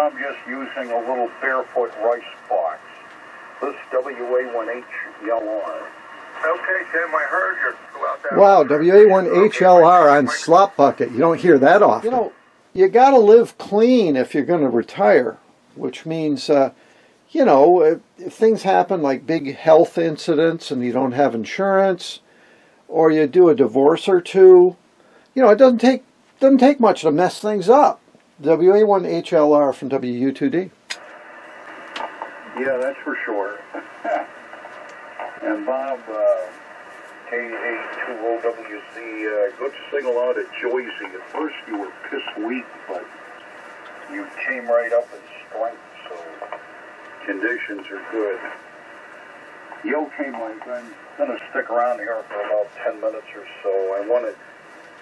I'm just using a little barefoot rice box. This WA1HLR. Okay, Tim, I heard you throughout that. Wow, WA1HLR on Slop Bucket. You don't hear that often. You know, you got to live clean if you're going to retire, which means, you know, if things happen like big health incidents and you don't have insurance, or you do a divorce or two, you know, it doesn't take much to mess things up. WA1HLR from WU2D. Yeah, that's for sure. And Bob, KA20WC, good signal out at Joycey. At first you were piss weak, but you came right up in strength, so conditions are good. Okay, Mike, I'm going to stick around here for about 10 minutes or so. I want to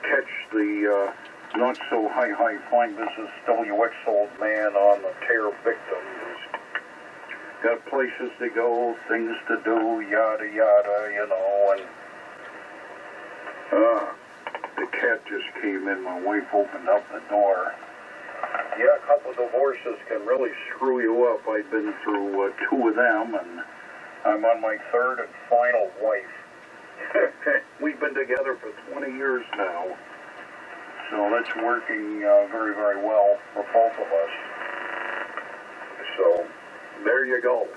catch the not so high fine business WX old man on the tear victim. Got places to go, things to do, yada yada, you know, and the cat just came in. My wife opened up the door. Yeah, a couple of divorces can really screw you up. I've been through 2 of them, and I'm on my 3rd and final wife. We've been together for 20 years now, so that's working very, very well for both of us. So there you go.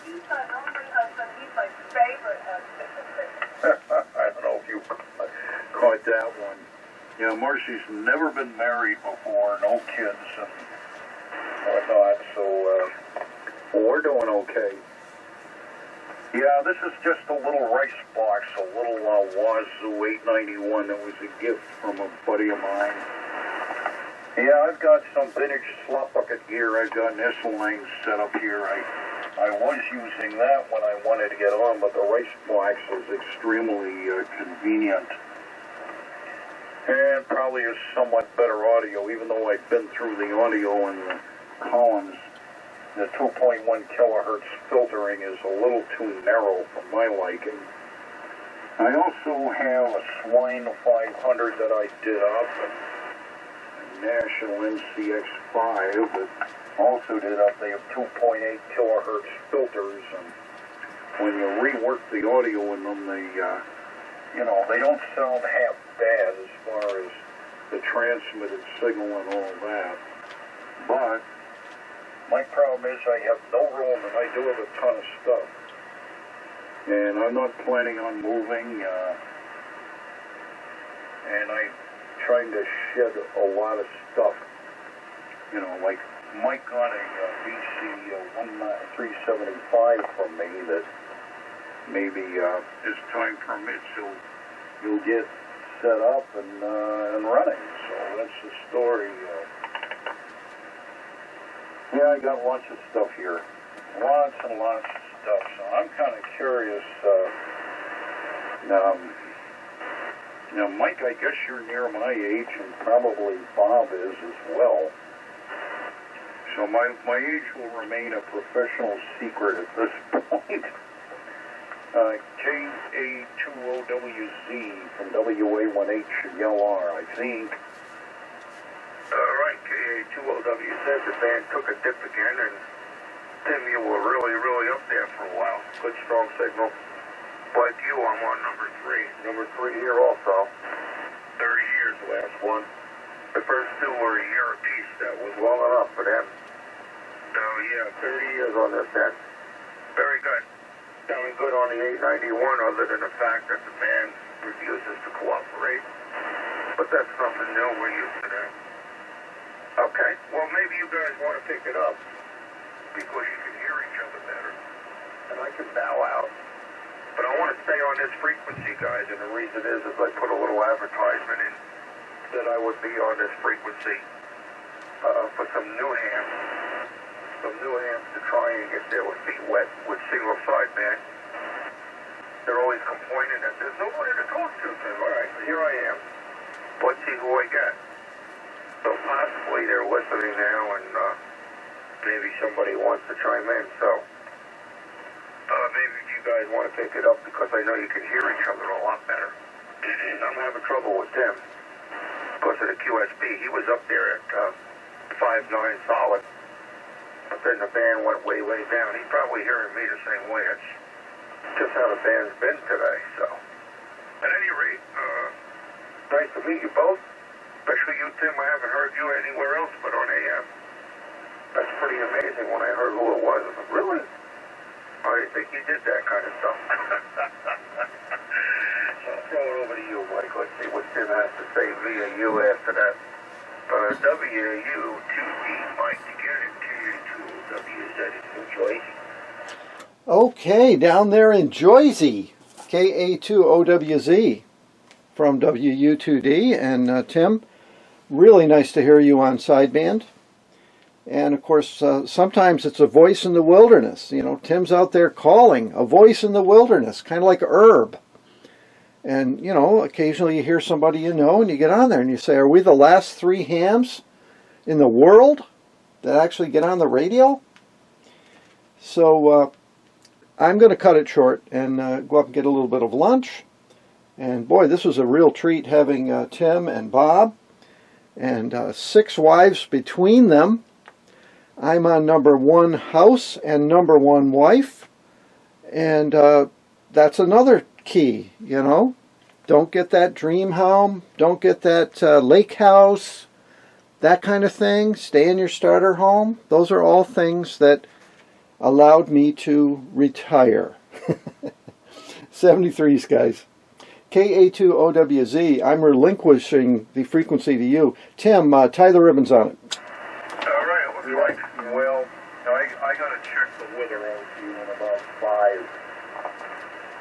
He's my only husband. He's my favorite husband. I don't know if you caught that one. You know, Marcy's never been married before, no kids and whatnot, so we're doing okay. Yeah, this is just a little rice box, a little Wazoo 891 that was a gift from a buddy of mine. Yeah, I've got some vintage slop bucket gear. I've got an S-line set up here. I was using that when I wanted to get on, but the rice box is extremely convenient. And probably is somewhat better audio, even though I've been through the audio and the columns. The 2.1 kilohertz filtering is a little too narrow for my liking. I also have a Swine 500 that I did up, and National NCX5 that also did up. They have 2.8 kilohertz filters, and when you rework the audio in them, they, you know, they don't sound half bad as far as the transmitted signal and all that. But my problem is I have no room, and I do have a ton of stuff. And I'm not planning on moving, and I'm trying to shed a lot of stuff. You know, like Mike got a BC 375 from me that maybe as time permits you'll get set up and running. So that's the story. Yeah, I got lots of stuff here. Lots and lots of stuff. So I'm kind of curious. Now, Mike, I guess you're near my age, and probably Bob is as well. So my age will remain a professional secret at this point. KA20WZ from WA1HLR, I think. Right, KA20WZ, the band took a dip again, and Tim, you were really, really up there for a while. Good, strong signal. But you, I'm on number 3. Number 3 here also. 30 years, the last one. The first 2 were a year apiece. That was long enough for them. So, yeah, 30 years on this end. Very good. Sounding good on the 891, other than the fact that the band refuses to cooperate. But that's nothing new. We're used to that. Okay, well, maybe you guys want to pick it up because you can hear each other better. And I can bow out. But I want to stay on this frequency, guys, and the reason is I put a little advertisement in that I would be on this frequency for some new hams. Some new hams to try and get their feet wet with single sideband. They're always complaining that there's nobody to talk to. So, all right, here I am. Let's see who I get. So possibly they're listening now, and maybe somebody wants to chime in. So maybe if you guys want to pick it up, because I know you can hear each other a lot better. I'm having trouble with Tim because of the QSB. He was up there at 5.9 solid. then the band went way, way down. He's probably hearing me the same way. It's just how the band's been today, so. At any rate, nice to meet you both. Especially you, Tim. I haven't heard you anywhere else but on AM. That's pretty amazing when I heard who it was. I said, really? I didn't think you did that kind of stuff. So I'll throw it over to you, Mike. Let's see what Tim has to say via you after that. WU2D Mike to get it to WZ in Joyce. Okay, down there in Joyce, KA2OWZ from WU2D. And Tim, really nice to hear you on sideband. And of course, sometimes it's a voice in the wilderness. You know, Tim's out there calling, a voice in the wilderness, kind of like Herb. And, you know, occasionally you hear somebody you know and you get on there and you say, are we the last 3 hams in the world that actually get on the radio? So I'm going to cut it short and go up and get a little bit of lunch. And boy, this was a real treat having Tim and Bob and 6 wives between them. I'm on number 1 house and number 1 wife. And that's another key, you know. Don't get that dream home. Don't get that lake house. That kind of thing. Stay in your starter home. Those are all things that allowed me to retire. 73s, guys. KA2OWZ. I'm relinquishing the frequency to you. Tim, tie the ribbons on it. All right, it looks like. Well, I got to check the weather out for you in about 5.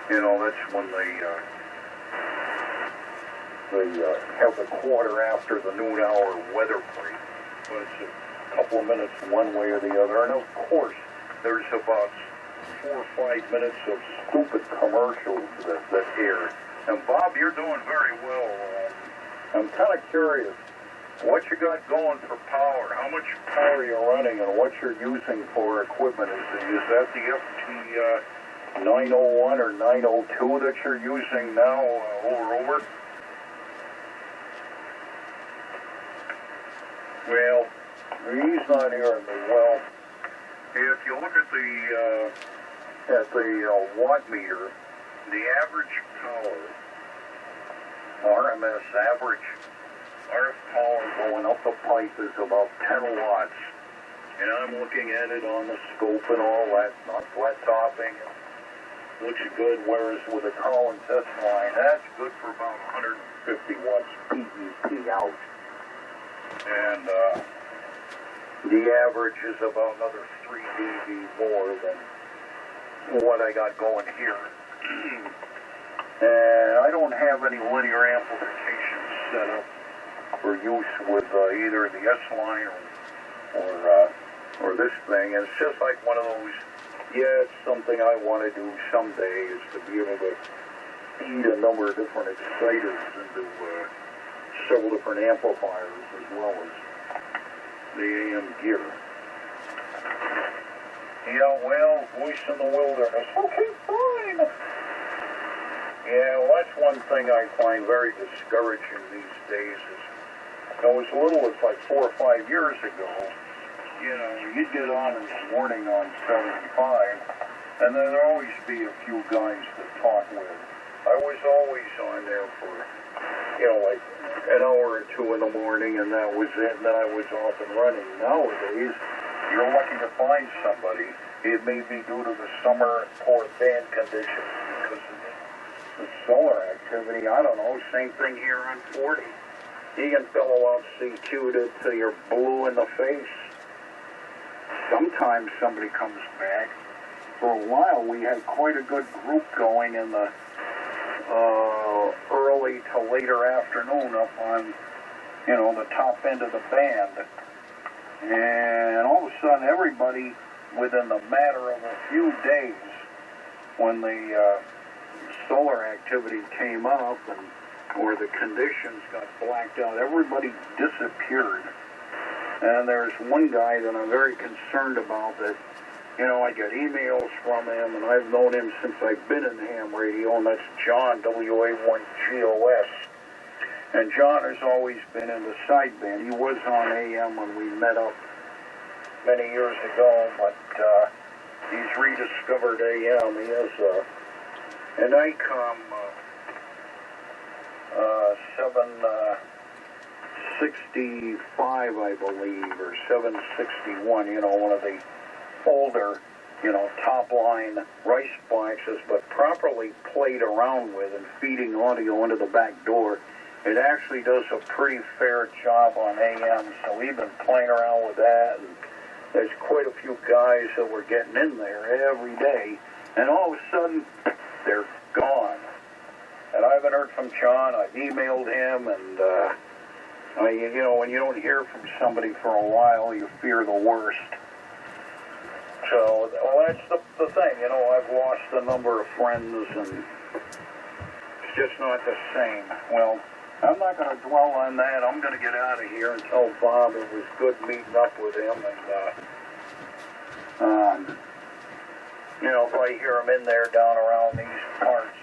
You know, that's when they have the quarter after the noon hour weather break. But it's a couple of minutes one way or the other. And of course, there's about 4 or 5 minutes of stupid commercials that air. And Bob, you're doing very well. I'm kind of curious. What you got going for power? How much power you're running and what you're using for equipment? Is that the FT 901 or 902 that you're using now over? Well, he's not hearing me well. If you look at the watt meter, the average power, RMS average RF power going up the pipe is about 10 watts. And I'm looking at it on the scope and all that, not flat topping. Looks good, whereas with a Collins S line, that's good for about 150 watts PEP out. And the average is about another 3 dB more than what I got going here. And I don't have any linear amplification set up for use with either the S line or this thing. And it's just like one of those, yeah, it's something I want to do someday, is to be able to feed a number of different exciters into several different amplifiers as well as the AM gear. Yeah, well, voice in the wilderness. Okay, fine. Yeah, well, that's one thing I find very discouraging these days is, you know, as little as like 4 or 5 years ago, you know, you'd get on in the morning on 75, and then there'd always be a few guys to talk with. I was always on there for, you know, like an hour or 2 in the morning, and that was it, and then I was off and running. Nowadays, you're lucky to find somebody. It may be due to the summer poor band conditions because of the solar activity. I don't know, same thing here on 40. You can bellow out CQ till you're blue in the face. Sometimes somebody comes back. For a while, we had quite a good group going in the early to later afternoon up on, you know, the top end of the band. And all of a sudden, everybody, within the matter of a few days, when the solar activity came up and or the conditions got blacked out, everybody disappeared. And there's one guy that I'm very concerned about that, you know, I get emails from him, and I've known him since I've been in ham radio, and that's John, WA1GOS. And John has always been in the sideband. He was on AM when we met up many years ago, but he's rediscovered AM. He has an ICOM 765, I believe, or 761, you know, one of the older, you know, top line rice boxes, but properly played around with and feeding audio into the back door. It actually does a pretty fair job on AM, so we've been playing around with that, and there's quite a few guys that were getting in there every day, and all of a sudden, they're gone. And I haven't heard from John. I've emailed him, and you know, when you don't hear from somebody for a while, you fear the worst. So, well, that's the thing, you know, I've lost a number of friends, and it's just not the same. Well, I'm not going to dwell on that. I'm going to get out of here and tell Bob it was good meeting up with him, and, you know, if I hear him in there down around these parts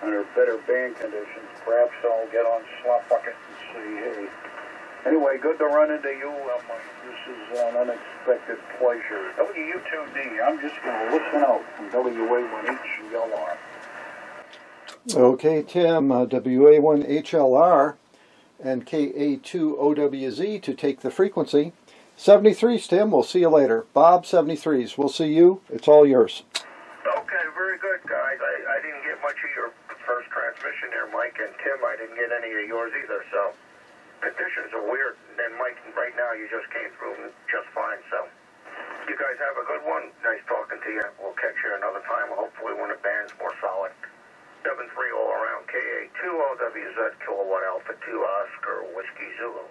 under better band conditions, perhaps I'll get on Slop Bucket and say, hey. Anyway, good to run into you. This is an unexpected pleasure. W2D, I'm just going to listen out from WA1HLR. Okay, Tim, WA1HLR and KA2OWZ to take the frequency. 73s, Tim, we'll see you later. Bob, 73s, we'll see you. It's all yours. Okay, very good, guys. I didn't get much of your first transmission there, Mike, and Tim, I didn't get any of yours either, so conditions are weird, and Mike, right now you just came through just fine, so you guys have a good one. Nice talking to you. We'll catch you another time, hopefully when the band's more solid. 7-3 all around, KA2OWZ, Kilowatt Alpha 2 Oscar, Whiskey Zulu.